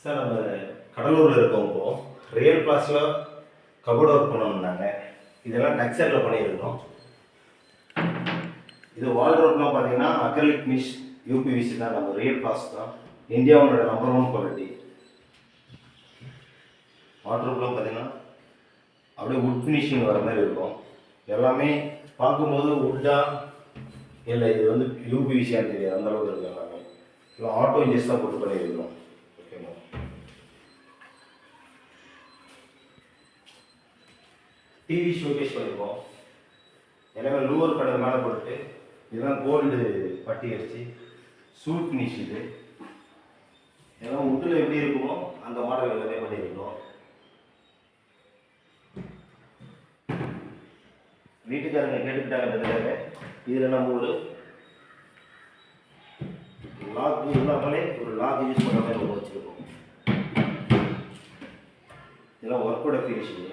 Sir நம்ம கடலூரில் இருக்கோம். இப்போது ரியல் பிளாஸில் கபோர்ட் ஒர்க் பண்ணணுன்னாங்க. இதெல்லாம் டெக்ஸ்டைலில் பண்ணியிருக்கோம். இது வால்ட்ரோப்லாம் பார்த்தீங்கன்னா அக்ரிலிக் மிஷ் யூபிவிசி தான். நம்ம ரியல் பிளாஸ் தான் இந்தியாவோட நம்பர் 1 குவாலிட்டி. வால்ட்ரோப்லாம் பார்த்தீங்கன்னா அப்படியே வுட் ஃபினிஷிங் வர மாதிரி இருக்கும். எல்லாமே பார்க்கும்போது வுட்டா இல்லை இது வந்து யூபிவிசியான்னு தெரியாது, அந்தளவுக்கு இருக்குது. எல்லாமே இல்லை ஆட்டோ இன்ஜெஸ் தான் போட்டு பண்ணியிருக்கிறோம். ஓகேங்களா? டிவி ஷோகேஸ் பண்ணியிருக்கோம். எல்லாமே லூவர் கடை மேலே போட்டு இதெல்லாம் கோல்டு பட்டி அடிச்சு சூட் ஃபினிஷ். இது எல்லாம் வுட்டில் எப்படி இருக்குமோ அந்த மாடல் எல்லாமே பண்ணியிருக்கோம். வீட்டுக்காரங்க கேட்டுக்கிட்டாங்க. இதில் நம்ம ஒரு லாக் இல்லாமலே ஒரு லாக் யூஸ் பண்ண மாதிரி ஒன்று வச்சுருக்கோம். இதெல்லாம் ஒர்க்கோட ஃபினிஷிங்.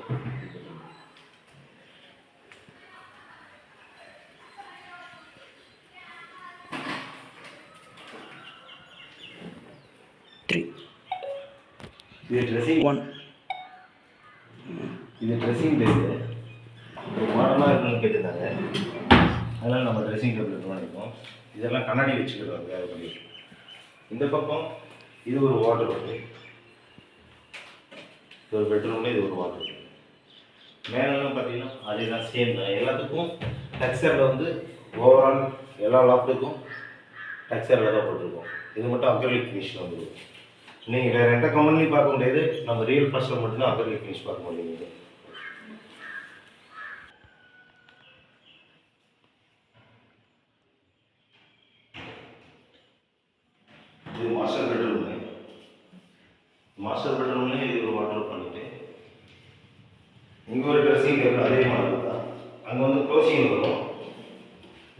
இது ட்ரெஸ்ஸிங் 1. இது ட்ரெஸ்ஸிங் டேபிள் ஒரு மாடலாக இருக்குன்னு கேட்டிருந்தாங்க. அதனால் நம்ம ட்ரெஸ்ஸிங் டேபிள் பண்ணியிருக்கோம். இதெல்லாம் கண்ணாடி வச்சுக்கிறோம் வேறு பண்ணி. இந்த பக்கம் இது ஒரு வார்ட்ரோப். இது ஒரு பெட்ரூமில் இது ஒரு வார்ட்ரோப். மேலெல்லாம் பார்த்தீங்கன்னா அதெல்லாம் சேம் தான். எல்லாத்துக்கும் டெக்ஸ்டரில் வந்து ஓவரால் எல்லா லாப்டுக்கும் டெக்ஸ்டரில் தான் போட்டிருக்கோம். இது மட்டும் அக்ரிலிக் ஃபினிஷில் வந்துடும். நீங்கள் வேறு எந்த கம்பெனிலையும் பார்க்க முடியாது, நம்ம ரியல் பிளாஸில் மட்டும்தான் அக்ரிலிக் ஃபினிஷ் பார்க்க முடியுது. இது மாஸ்டர் பெட்ரூமு. மாஸ்டர் பெட்ரூம்லேயே இது ஒரு வார்ட்ரோப் பண்ணிட்டு இங்கே ஒரு ட்ரெஸ்ஸிங் டேபிள் அதே மாதிரி தான். அங்கே வந்து க்ளோசிங் வரும்,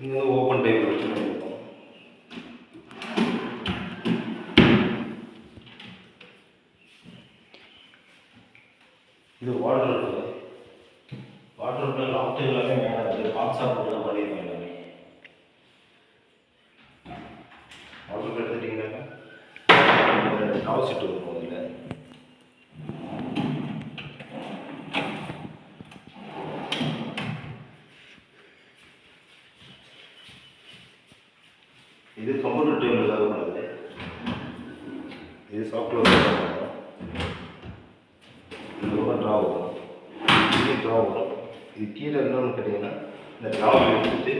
இங்கே வந்து ஓப்பன் டேபிள் வச்சு பண்ணியிருக்கோம். இது வார்ட்ரோப். வார்ட்ரோப்பில் லாஃப்ட் எல்லாமே மேலே வந்து பாக்ஸாக போட்டு தான் பண்ணியிருக்கோம். எல்லாமே வார்ட்ரோப் எடுத்துட்டிங்கன்னாக்கா டவர் செட்டு இருக்கும். இதில் இது கம்ப்யூட்டர் டேபிளுக்காக பண்ணுறது. இது சாஃப்ட்வேர் பண்ணுறோம். இது ரொம்ப ட்ரா வரும், இது ட்ரா வரும். இது கீழே என்னன்னு கேட்டிங்கன்னா இந்த ட்ராவை எடுத்துட்டு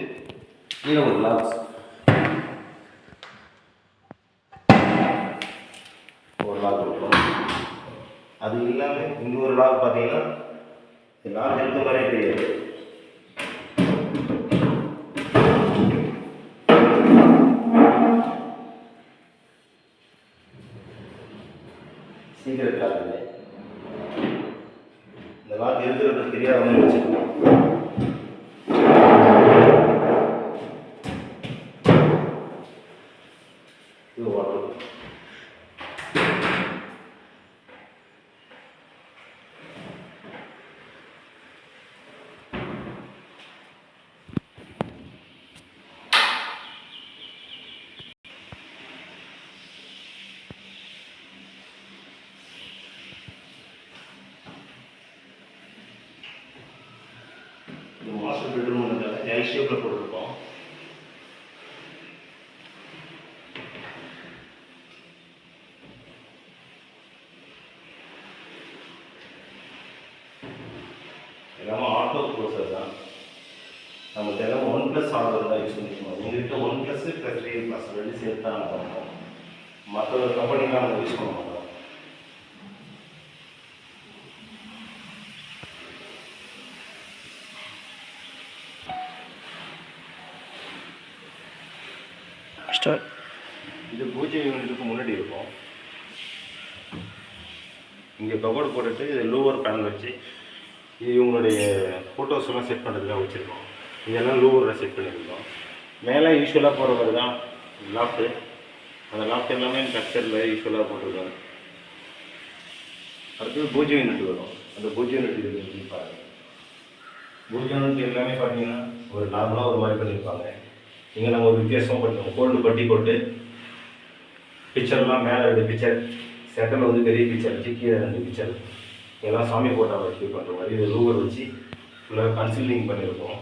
கீழே ஒரு லாக்ஸ் லாக் இருக்கும். அது இல்லாமல் இங்கே ஒரு லாக் பார்த்தீங்கன்னா இந்த லாக் இருக்க மாதிரியே தெரியாது. சீக்கிரம் காக்குது. இந்த லாக் இருக்கிறது தெரியாத மாதிரி வச்சுருக்கோம். இது வாட்டர். இது மாஸ்டர் பெட்ரூம் எல் ஷேப்பில் போட்டிருக்கோம். எல்லாமே ஆட்டோ க்ளோசர் தான். நமக்கு எல்லாம் 1+ ஆர்டர் தான் யூஸ் பண்ணிக்கணும். எங்கள்கிட்ட 1+ + 3+ ரெண்டு சேர்த்து தான் நாங்கள் பண்ணுறோம். மற்ற கம்பெனிலாம் நம்ம யூஸ் பண்ண மாட்டோம். இது பூஜை யூனிட்டுக்கு முன்னாடி இருக்கும். இங்கே கபோர்டு போட்டுட்டு இது லூவர் பேனல் வச்சு இது இவங்களுடைய ஃபோட்டோஸ் எல்லாம் செட் பண்ணுறதுக்காக வச்சுருக்கோம். இதெல்லாம் லூவரில் செட் பண்ணியிருக்கோம். மேலே யூஸ்வலாக போகிற மாதிரி தான் லாஃப்ட்டு. அந்த லாஃப்ட் எல்லாமே டெக்ஸ்டரில் யூஸ்வலாக போட்டிருக்காங்க. அடுத்தது பூஜை யூனிட் வரும். அந்த பூஜை யூனிட் இது பாருங்கள். பூஜை யூனிட் எல்லாமே பார்த்தீங்கன்னா ஒரு நார்மலாக ஒரு மாதிரி பண்ணியிருப்பாங்க. இங்கே நம்ம ஒரு வித்தியாசமாக பண்ணிருக்கோம். கோல்டு பட்டி போட்டு பிக்சர்லாம் மேலே பிக்சர் சென்டரில் வந்து பெரிய பிக்சர் வச்சு கீழே 2 பிக்சர் எல்லாம் சாமி போட்டோ வச்சு பண்ணுற மாதிரி இது ரூபர் வச்சு ஃபுல்லாக கன்சிலிங் பண்ணியிருக்கோம்.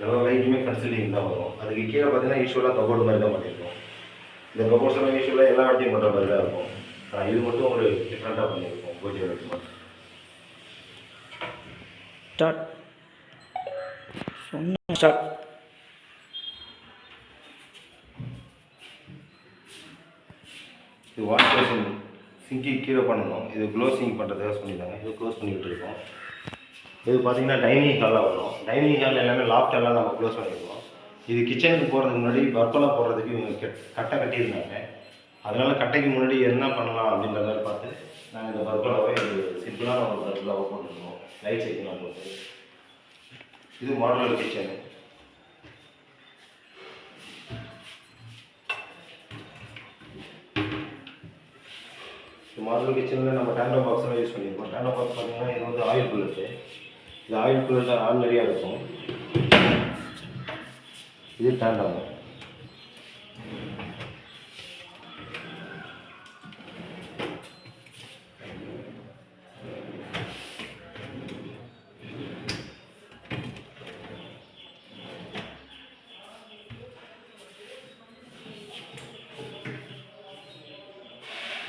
எல்லா லைட்டுமே கன்சிலிங் தான் வரும். அதுக்கு கீழே பார்த்தீங்கன்னா யூஸ்வலாக கபோர்டு மாதிரி தான் பண்ணியிருக்கோம். இந்த கபோர்ட்ஸ் எல்லாம் யூஸ்வலாக எல்லா வாட்டியும் பண்ணுற மாதிரி தான் இருக்கும். இது மட்டும் ஒரு டிஃப்ரெண்ட்டாக பண்ணியிருக்கோம் பூஜை வச்சு மட்டும். இது வாஷ் பேஷன் சிங்கி கீழே பண்ணணும். இது க்ளோசிங் பண்ணுறதுக்காக சொல்லியிருந்தாங்க. இது க்ளோஸ் பண்ணிக்கிட்டு இருக்கோம். இது பார்த்தீங்கன்னா டைனிங் ஹாலாக வரும். டைனிங் ஹால் எல்லாமே லாஃப்ட் எல்லாம் நம்ம க்ளோஸ் பண்ணியிருக்கோம். இது கிச்சனுக்கு போகிறதுக்கு முன்னாடி பர்பலாக போடுறதுக்கு இவங்க கட்டை கட்டியிருந்தாங்க. அதனால் கட்டைக்கு முன்னாடி என்ன பண்ணலாம் அப்படின்ற மாதிரி பார்த்து நாங்கள் இந்த பர்பலாவே இது சிம்பிளான ஒரு பர்பலாவை போட்டுருக்கோம். லைட் செட்டிங்லாம் போட்டு. இது மாடுலர் கிச்சனு. மாடுலர் கிச்சனில் நம்ம டேண்டோ பாக்ஸ்லாம் யூஸ் பண்ணியிருக்கோம். டேண்டோ பாக்ஸ் பார்த்தீங்கன்னா இது வந்து ஆயில் புல்லட்டு. இது ஆயில் புல்லட்டு ஆர்டினரியாக இருக்கும். இது டேண்டோ.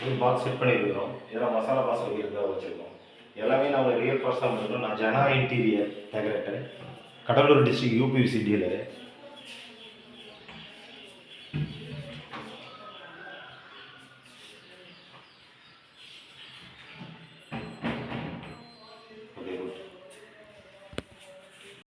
ஒரு பாக்ஸ் செட் பண்ணியிருக்கிறோம். இதெல்லாம் மசாலா பாக்ஸ் வைக்கிறதுக்காக வச்சுருக்கோம். எல்லாமே நம்ம ரியல் பர்ஸாக இருக்கோம். நான் Jana interior decorator, Cuddalore district UPC dealer.